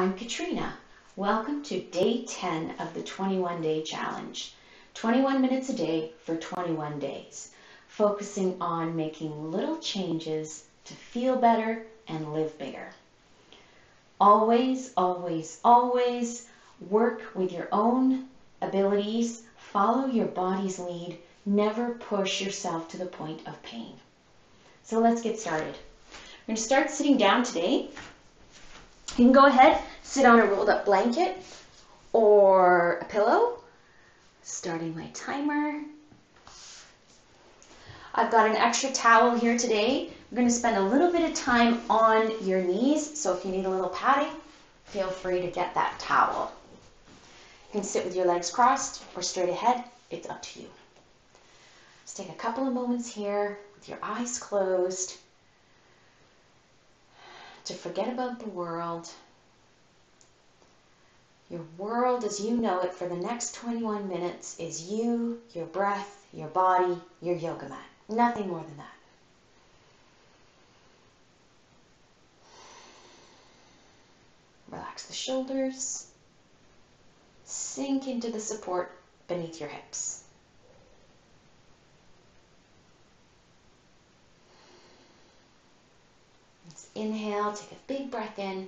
I'm Katrina. Welcome to day 10 of the 21-day challenge. 21 minutes a day for 21 days, focusing on making little changes to feel better and live bigger. Always, always, always work with your own abilities, follow your body's lead, never push yourself to the point of pain. So let's get started. We're going to start sitting down today. You can go ahead, sit on a rolled up blanket or a pillow. Starting my timer. I've got an extra towel here today. We're going to spend a little bit of time on your knees, so if you need a little padding, feel free to get that towel. You can sit with your legs crossed or straight ahead. It's up to you. Let's take a couple of moments here with your eyes closed to forget about the world. Your world as you know it for the next 21 minutes is you, your breath, your body, your yoga mat. Nothing more than that. Relax the shoulders. Sink into the support beneath your hips. Let's inhale, take a big breath in.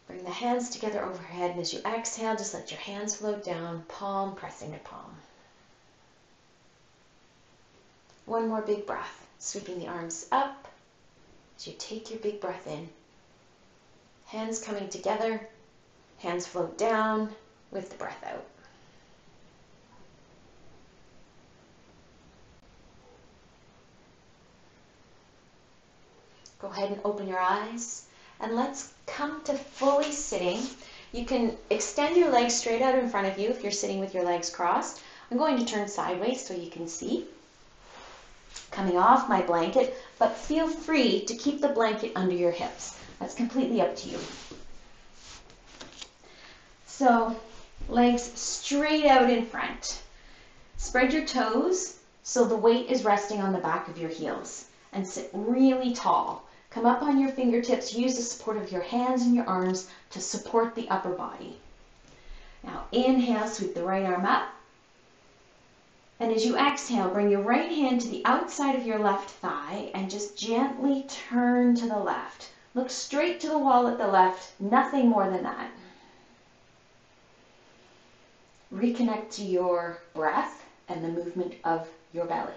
Bring the hands together overhead, and as you exhale, just let your hands float down, palm pressing to palm. One more big breath, sweeping the arms up as you take your big breath in. Hands coming together, hands float down with the breath out. Go ahead and open your eyes. And let's come to fully sitting. You can extend your legs straight out in front of you if you're sitting with your legs crossed. I'm going to turn sideways so you can see. Coming off my blanket, but feel free to keep the blanket under your hips. That's completely up to you. So, legs straight out in front. Spread your toes so the weight is resting on the back of your heels. And sit really tall. Come up on your fingertips, use the support of your hands and your arms to support the upper body. Now inhale, sweep the right arm up. And as you exhale, bring your right hand to the outside of your left thigh and just gently turn to the left. Look straight to the wall at the left, nothing more than that. Reconnect to your breath and the movement of your belly.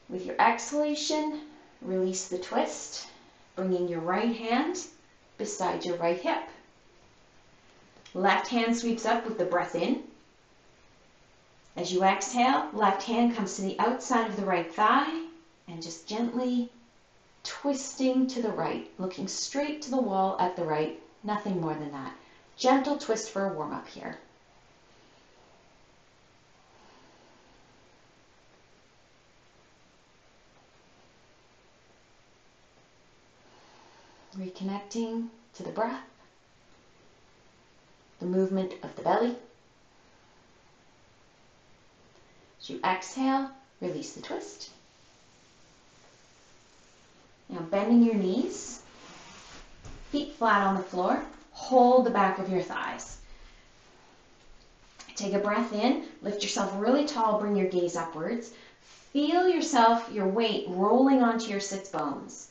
With your exhalation, release the twist, bringing your right hand beside your right hip. Left hand sweeps up with the breath in. As you exhale, left hand comes to the outside of the right thigh and just gently twisting to the right, looking straight to the wall at the right, nothing more than that. Gentle twist for a warm-up here. Reconnecting to the breath, the movement of the belly. As you exhale, release the twist. Now bending your knees, feet flat on the floor, hold the back of your thighs. Take a breath in, lift yourself really tall, bring your gaze upwards. Feel yourself, your weight rolling onto your sits bones.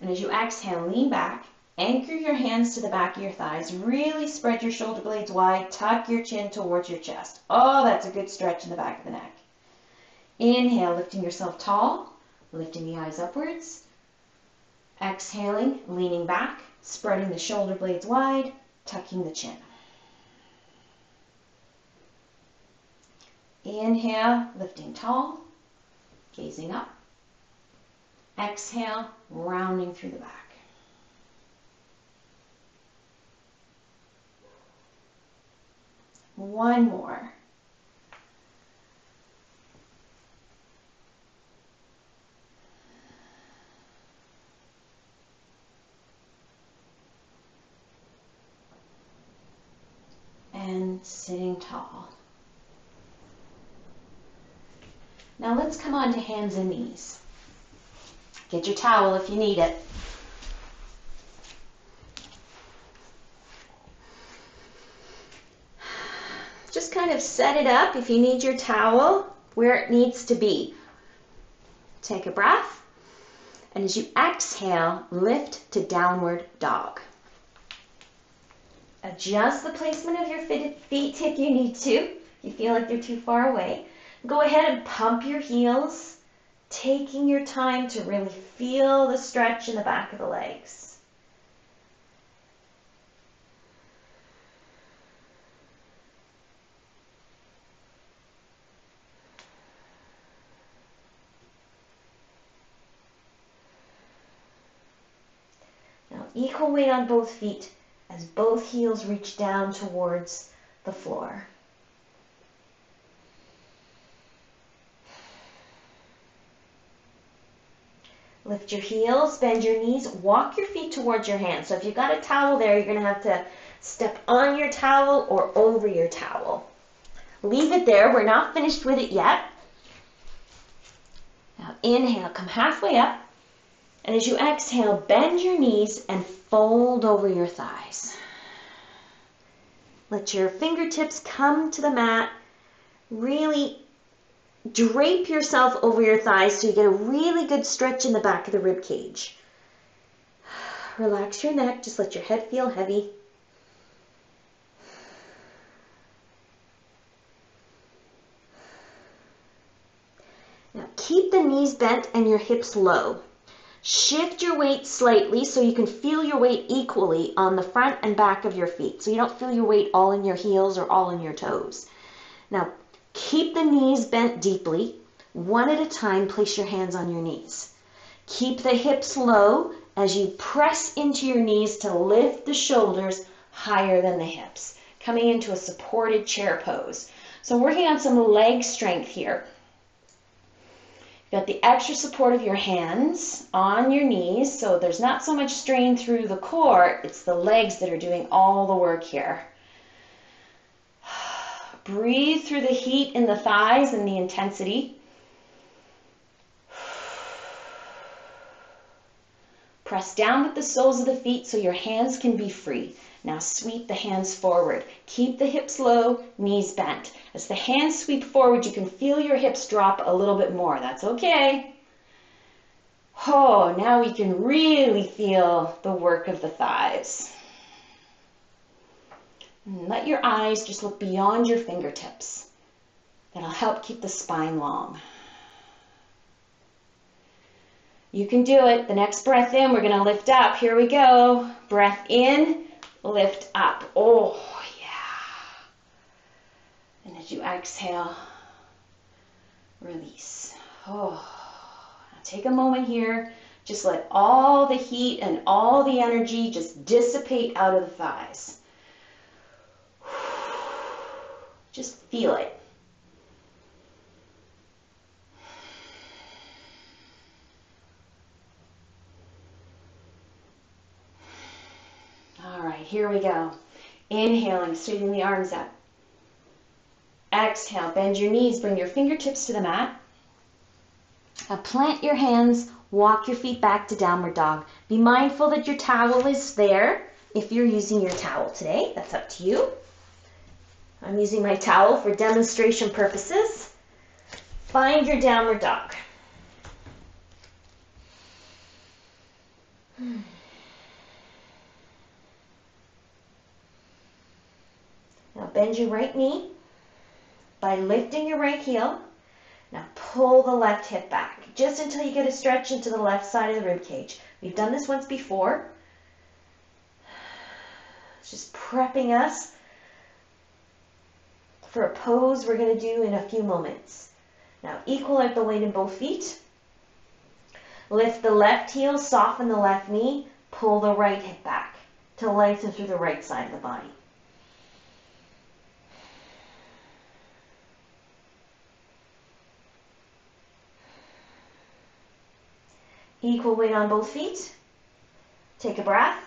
And as you exhale, lean back, anchor your hands to the back of your thighs, really spread your shoulder blades wide, tuck your chin towards your chest. Oh, that's a good stretch in the back of the neck. Inhale, lifting yourself tall, lifting the eyes upwards. Exhaling, leaning back, spreading the shoulder blades wide, tucking the chin. Inhale, lifting tall, gazing up. Exhale, rounding through the back. One more. And sitting tall. Now let's come on to hands and knees. Get your towel if you need it. Just kind of set it up if you need your towel where it needs to be. Take a breath, and as you exhale, lift to downward dog. Adjust the placement of your feet if you need to. If you feel like they're too far away. Go ahead and pump your heels, taking your time to really feel the stretch in the back of the legs. Now, equal weight on both feet as both heels reach down towards the floor. Lift your heels, bend your knees, walk your feet towards your hands. So if you've got a towel there, you're going to have to step on your towel or over your towel. Leave it there. We're not finished with it yet. Now inhale, come halfway up. And as you exhale, bend your knees and fold over your thighs. Let your fingertips come to the mat. Really drape yourself over your thighs so you get a really good stretch in the back of the rib cage. Relax your neck, just let your head feel heavy. Now keep the knees bent and your hips low. Shift your weight slightly so you can feel your weight equally on the front and back of your feet. So you don't feel your weight all in your heels or all in your toes. Now, keep the knees bent deeply. One at a time, place your hands on your knees. Keep the hips low as you press into your knees to lift the shoulders higher than the hips, coming into a supported chair pose. So working on some leg strength here. You've got the extra support of your hands on your knees, so there's not so much strain through the core, it's the legs that are doing all the work here. Breathe through the heat in the thighs and the intensity. Press down with the soles of the feet so your hands can be free. Now sweep the hands forward. Keep the hips low, knees bent. As the hands sweep forward, you can feel your hips drop a little bit more. That's okay. Oh, now we can really feel the work of the thighs. And let your eyes just look beyond your fingertips. That'll help keep the spine long. You can do it. The next breath in, we're going to lift up. Here we go. Breath in, lift up. Oh, yeah. And as you exhale, release. Oh. Now take a moment here. Just let all the heat and all the energy just dissipate out of the thighs. Just feel it. All right, here we go. Inhaling, straighten the arms up. Exhale, bend your knees, bring your fingertips to the mat. Now plant your hands, walk your feet back to downward dog. Be mindful that your towel is there if you're using your towel today. That's up to you. I'm using my towel for demonstration purposes. Find your downward dog. Now bend your right knee by lifting your right heel. Now pull the left hip back just until you get a stretch into the left side of the rib cage. We've done this once before. It's just prepping us for a pose we're going to do in a few moments. Now equal out the weight in both feet. Lift the left heel, soften the left knee, pull the right hip back to lengthen through the right side of the body. Equal weight on both feet. Take a breath.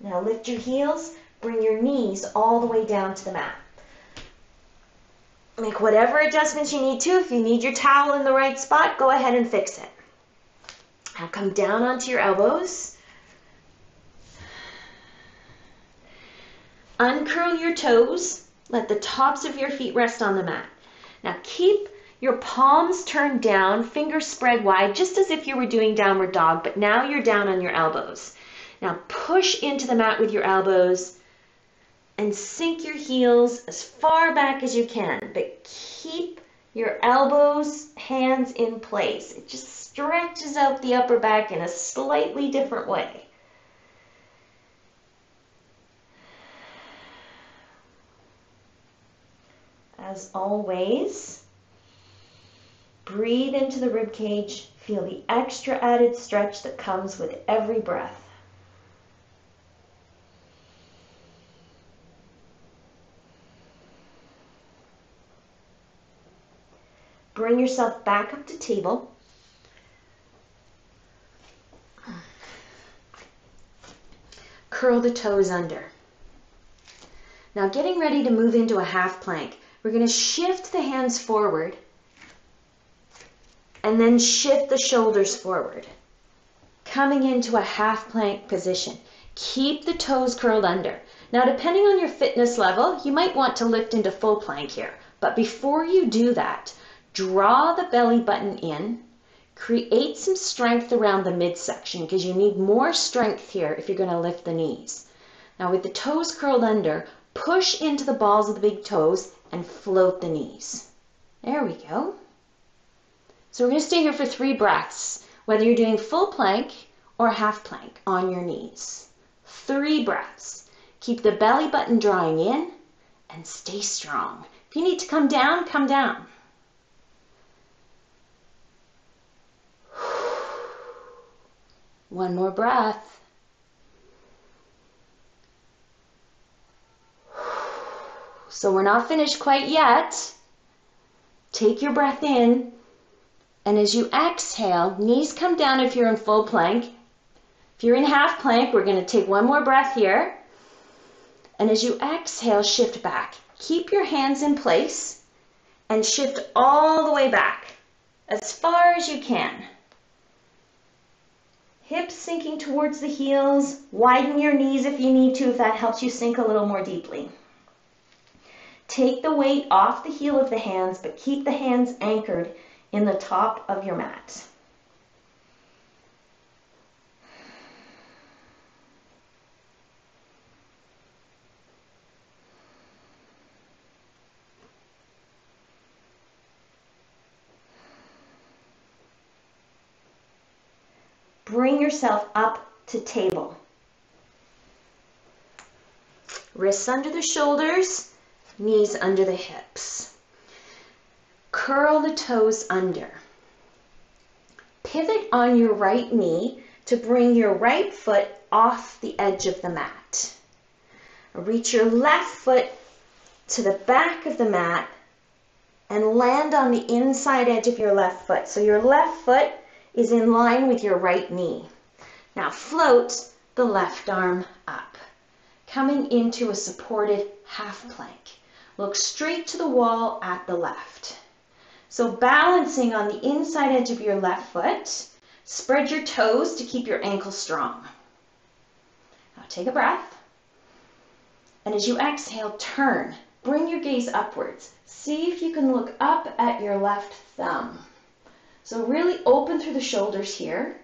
Now lift your heels, bring your knees all the way down to the mat. Make whatever adjustments you need to. If you need your towel in the right spot, go ahead and fix it. Now come down onto your elbows. Uncurl your toes. Let the tops of your feet rest on the mat. Now keep your palms turned down, fingers spread wide, just as if you were doing downward dog, but now you're down on your elbows. Now push into the mat with your elbows and sink your heels as far back as you can, but keep your elbows, hands in place. It just stretches out the upper back in a slightly different way. As always, breathe into the rib cage. Feel the extra added stretch that comes with every breath. Bring yourself back up to table. Curl the toes under. Now getting ready to move into a half plank. We're going to shift the hands forward and then shift the shoulders forward. Coming into a half plank position. Keep the toes curled under. Now depending on your fitness level, you might want to lift into full plank here. But before you do that, draw the belly button in, create some strength around the midsection because you need more strength here if you're going to lift the knees. Now with the toes curled under, push into the balls of the big toes and float the knees. There we go. So we're going to stay here for 3 breaths, whether you're doing full plank or half plank on your knees. 3 breaths. Keep the belly button drawing in and stay strong. If you need to come down, come down. One more breath. So we're not finished quite yet. Take your breath in, and as you exhale, knees come down if you're in full plank. If you're in half plank, we're going to take one more breath here. And as you exhale, shift back. Keep your hands in place and shift all the way back as far as you can. Hips sinking towards the heels. Widen your knees if you need to, if that helps you sink a little more deeply. Take the weight off the heel of the hands, but keep the hands anchored in the top of your mat. Bring yourself up to table. Wrists under the shoulders. Knees under the hips. Curl the toes under. Pivot on your right knee to bring your right foot off the edge of the mat. Reach your left foot to the back of the mat and land on the inside edge of your left foot. So your left foot is in line with your right knee. Now float the left arm up, coming into a supported half plank. Look straight to the wall at the left. So balancing on the inside edge of your left foot, spread your toes to keep your ankle strong. Now take a breath. And as you exhale, turn. Bring your gaze upwards. See if you can look up at your left thumb. So really open through the shoulders here.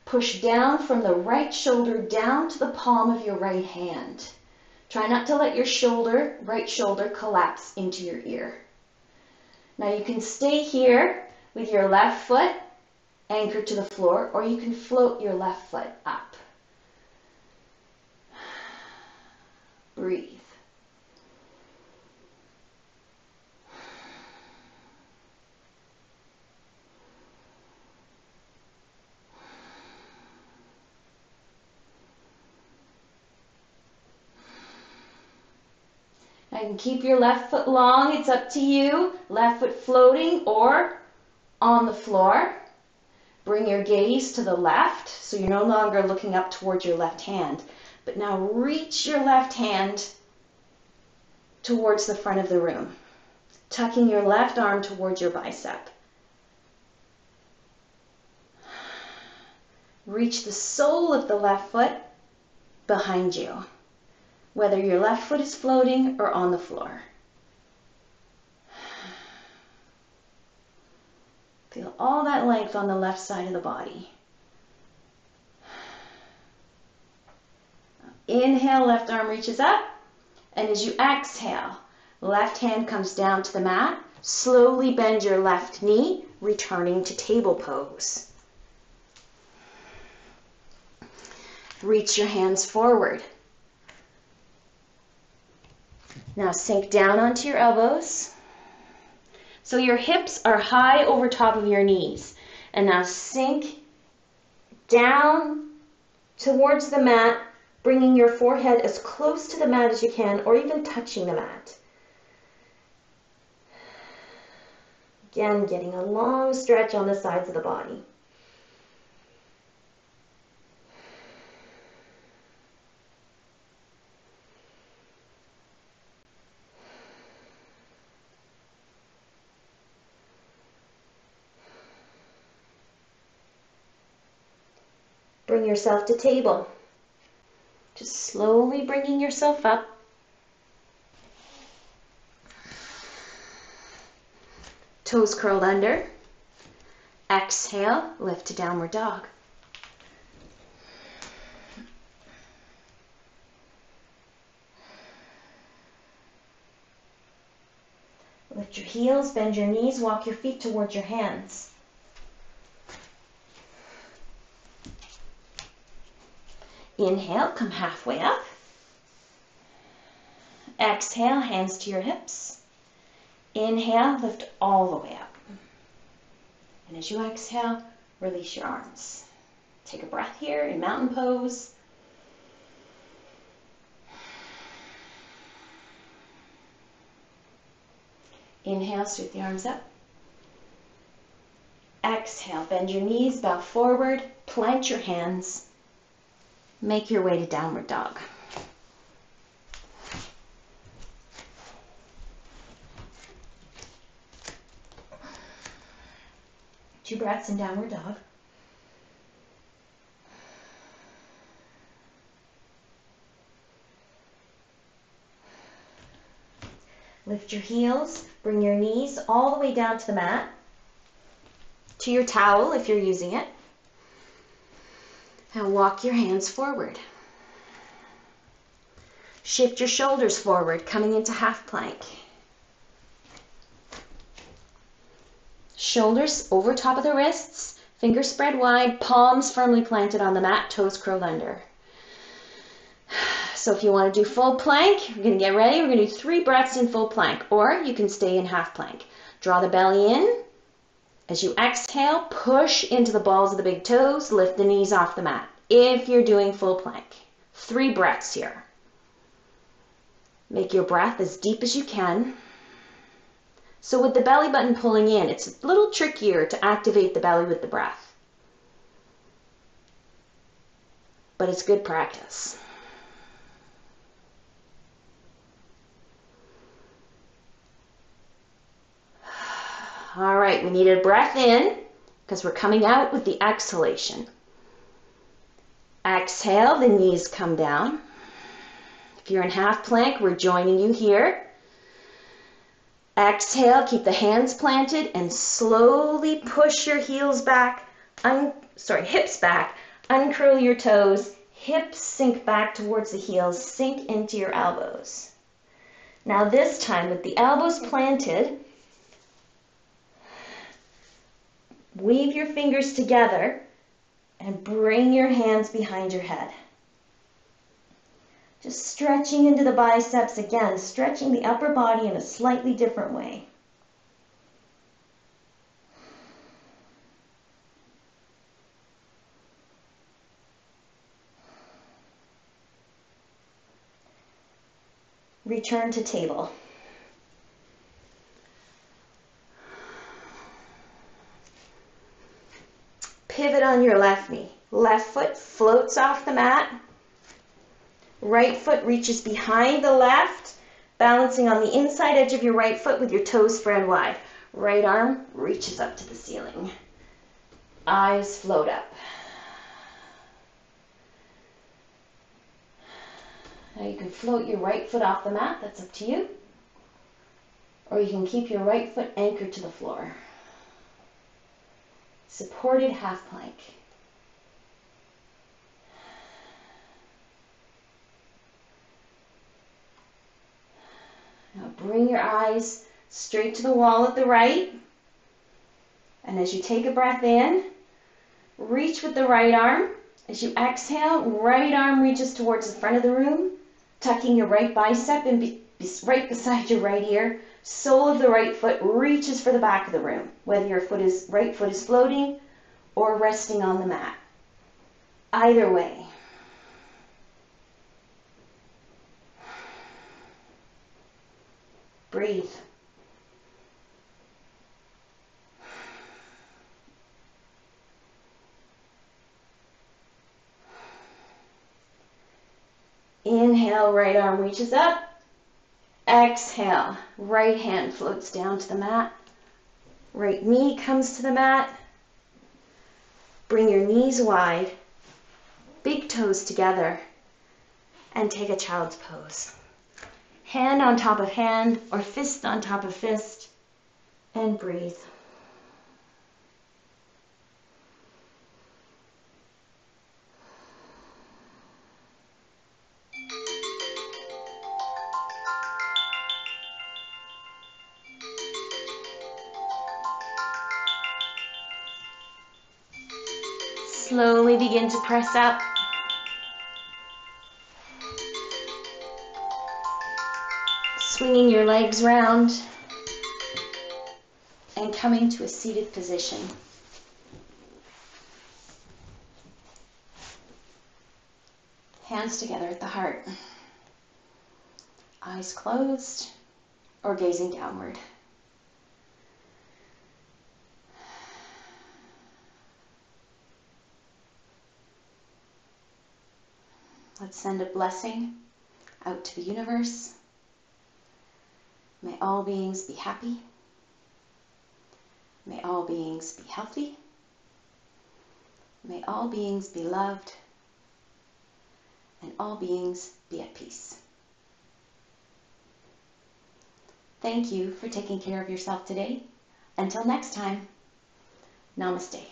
Push down from the right shoulder down to the palm of your right hand. Try not to let your right shoulder collapse into your ear. Now you can stay here with your left foot anchored to the floor, or you can float your left foot up. Breathe. Now you can keep your left foot long, it's up to you. Left foot floating or on the floor. Bring your gaze to the left, so you're no longer looking up towards your left hand, but now reach your left hand towards the front of the room. tucking your left arm towards your bicep. Reach the sole of the left foot behind you, whether your left foot is floating or on the floor. Feel all that length on the left side of the body. Inhale, left arm reaches up, and as you exhale, left hand comes down to the mat. Slowly bend your left knee, returning to table pose. Reach your hands forward. Now sink down onto your elbows. So your hips are high over top of your knees. And now sink down towards the mat, bringing your forehead as close to the mat as you can, or even touching the mat. Again, getting a long stretch on the sides of the body. Bring yourself to table. Just slowly bringing yourself up. Toes curled under. Exhale, lift to downward dog. Lift your heels, bend your knees, walk your feet towards your hands. Inhale, come halfway up. Exhale, hands to your hips. Inhale, lift all the way up. And as you exhale, release your arms. Take a breath here in mountain pose. Inhale, sweep the arms up. Exhale, bend your knees, bow forward, plant your hands. Make your way to downward dog. Two breaths in downward dog. Lift your heels, bring your knees all the way down to the mat, to your towel if you're using it. Now walk your hands forward. Shift your shoulders forward, coming into half plank. Shoulders over top of the wrists, fingers spread wide, palms firmly planted on the mat, toes curled under. So if you want to do full plank, you're going to get ready. We're going to do 3 breaths in full plank, or you can stay in half plank. Draw the belly in. As you exhale, push into the balls of the big toes, lift the knees off the mat. If you're doing full plank, 3 breaths here. Make your breath as deep as you can. So with the belly button pulling in, it's a little trickier to activate the belly with the breath. But it's good practice. All right, we need a breath in because we're coming out with the exhalation. Exhale, the knees come down. If you're in half plank, we're joining you here. Exhale, keep the hands planted and slowly push your heels back, hips back, uncurl your toes, hips sink back towards the heels, sink into your elbows. Now this time with the elbows planted, weave your fingers together and bring your hands behind your head. Just stretching into the biceps again, stretching the upper body in a slightly different way. Return to table. Pivot on your left knee. Left foot floats off the mat. Right foot reaches behind the left, Balancing on the inside edge of your right foot with your toes spread wide. Right arm reaches up to the ceiling. Eyes float up. Now you can float your right foot off the mat, that's up to you. Or you can keep your right foot anchored to the floor. Supported half plank. Now bring your eyes straight to the wall at the right. And as you take a breath in, reach with the right arm. As you exhale, right arm reaches towards the front of the room, tucking your right bicep and right beside your right ear. Sole of the right foot reaches for the back of the room, whether your right foot is floating or resting on the mat. Either way. Breathe. Inhale, right arm reaches up. Exhale, right hand floats down to the mat. Right knee comes to the mat. Bring your knees wide, big toes together, and take a child's pose. Hand on top of hand or fist on top of fist, and breathe. Slowly begin to press up. Swinging your legs round and coming to a seated position. Hands together at the heart. Eyes closed or gazing downward. Let's send a blessing out to the universe. May all beings be happy. May all beings be healthy. May all beings be loved. And all beings be at peace. Thank you for taking care of yourself today. Until next time, namaste.